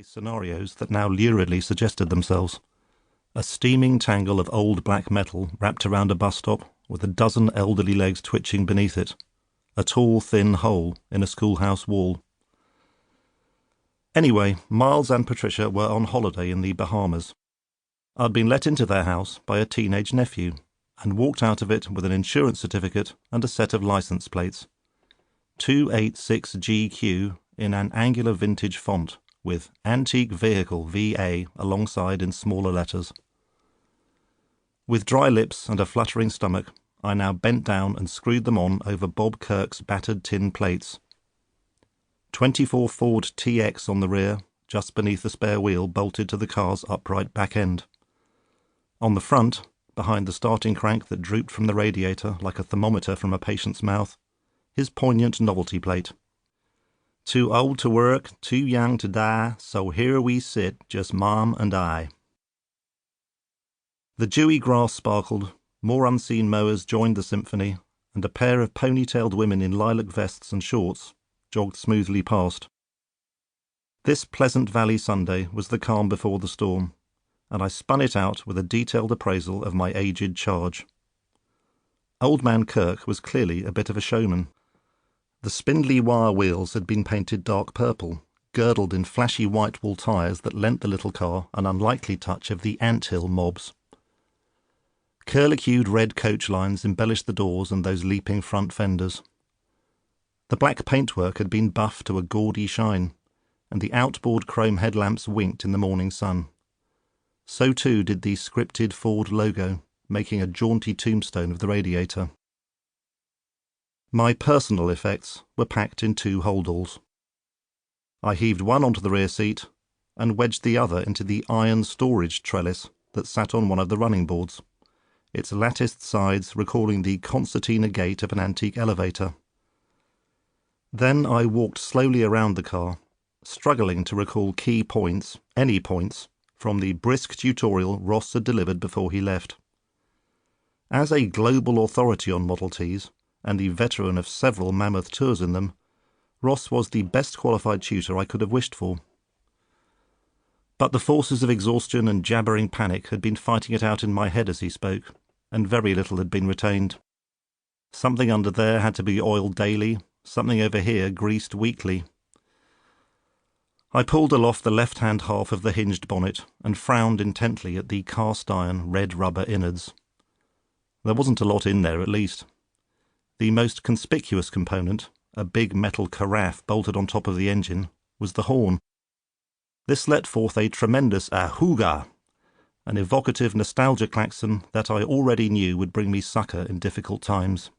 worst-case scenarios that now luridly suggested themselves. A steaming tangle of old black metal wrapped around a bus stop with a dozen elderly legs twitching beneath it. A tall, thin hole in a schoolhouse wall. Anyway, Miles and Patricia were on holiday in the Bahamas. I'd been let into their house by a teenage nephew and walked out of it with an insurance certificate and a set of license plates. 286GQ in an angular vintage font with Antique Vehicle VA alongside in smaller letters. With dry lips and a fluttering stomach, I now bent down and screwed them on over Bob Kirk's battered tin plates. 24 Ford TX on the rear, just beneath the spare wheel bolted to the car's upright back end. On the front, behind the starting crank that drooped from the radiator like a thermometer from a patient's mouth, his poignant novelty plate. Too old to work, too young to die, so here we sit, just Mom and I. The dewy grass sparkled, more unseen mowers joined the symphony, and a pair of ponytailed women in lilac vests and shorts jogged smoothly past. This Pleasant Valley Sunday was the calm before the storm, and I spun it out with a detailed appraisal of my aged charge. Old Man Kirk was clearly a bit of a showman. The spindly wire wheels had been painted dark purple, girdled in flashy white wool tyres that lent the little car an unlikely touch of the anthill mobs. Curlicued red coach lines embellished the doors and those leaping front fenders. The black paintwork had been buffed to a gaudy shine, and the outboard chrome headlamps winked in the morning sun. So too did the scripted Ford logo, making a jaunty tombstone of the radiator. My personal effects were packed in 2 holdalls. I heaved one onto the rear seat and wedged the other into the iron storage trellis that sat on one of the running boards, its latticed sides recalling the concertina gate of an antique elevator. Then I walked slowly around the car, struggling to recall key points, any points, from the brisk tutorial Ross had delivered before he left. As a global authority on Model Ts, and the veteran of several mammoth tours in them, Ross was the best qualified tutor I could have wished for. But the forces of exhaustion and jabbering panic had been fighting it out in my head as he spoke, and very little had been retained. Something under there had to be oiled daily, something over here greased weekly. I pulled aloft the left-hand half of the hinged bonnet and frowned intently at the cast-iron red rubber innards. There wasn't a lot in there, at least. The most conspicuous component, a big metal carafe bolted on top of the engine, was the horn. This let forth a tremendous ahooga, an evocative nostalgia klaxon that I already knew would bring me succour in difficult times.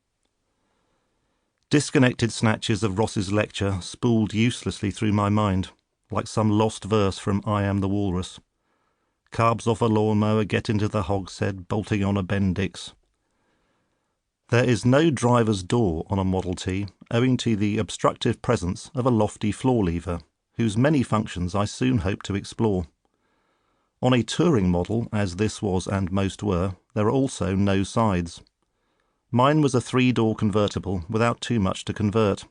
Disconnected snatches of Ross's lecture spooled uselessly through my mind, like some lost verse from I Am the Walrus. Carbs off a lawnmower, get into the hogshead, bolting on a Bendix. There is no driver's door on a Model T, owing to the obstructive presence of a lofty floor lever, whose many functions I soon hope to explore. On a touring model, as this was and most were, there are also no sides. Mine was a 3-door convertible without too much to convert.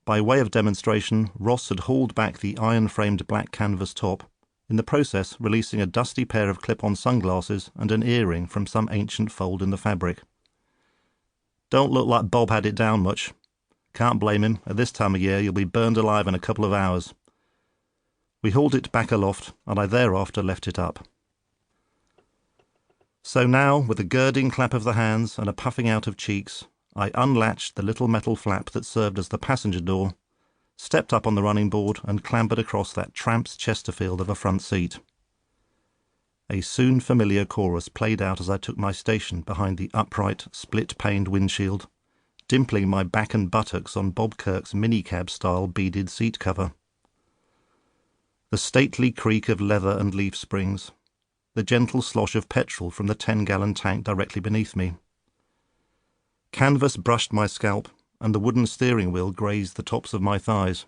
By way of demonstration, Ross had hauled back the iron-framed black canvas top, in the process releasing a dusty pair of clip-on sunglasses and an earring from some ancient fold in the fabric. Don't look like Bob had it down much. Can't blame him. At this time of year you'll be burned alive in a couple of hours. We hauled it back aloft, and I thereafter left it up. So now, with a girding clap of the hands and a puffing out of cheeks, I unlatched the little metal flap that served as the passenger door, stepped up on the running board and clambered across that tramp's Chesterfield of a front seat. A soon familiar chorus played out as I took my station behind the upright, split-paned windshield, dimpling my back and buttocks on Bob Kirk's minicab-style beaded seat cover. The stately creak of leather and leaf springs, the gentle slosh of petrol from the 10-gallon tank directly beneath me. Canvas brushed my scalp, and the wooden steering wheel grazed the tops of my thighs.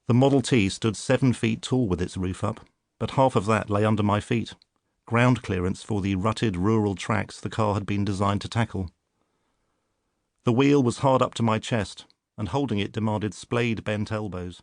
The Model T stood 7 feet tall with its roof up, but half of that lay under my feet, ground clearance for the rutted rural tracks the car had been designed to tackle. The wheel was hard up to my chest, and holding it demanded splayed bent elbows.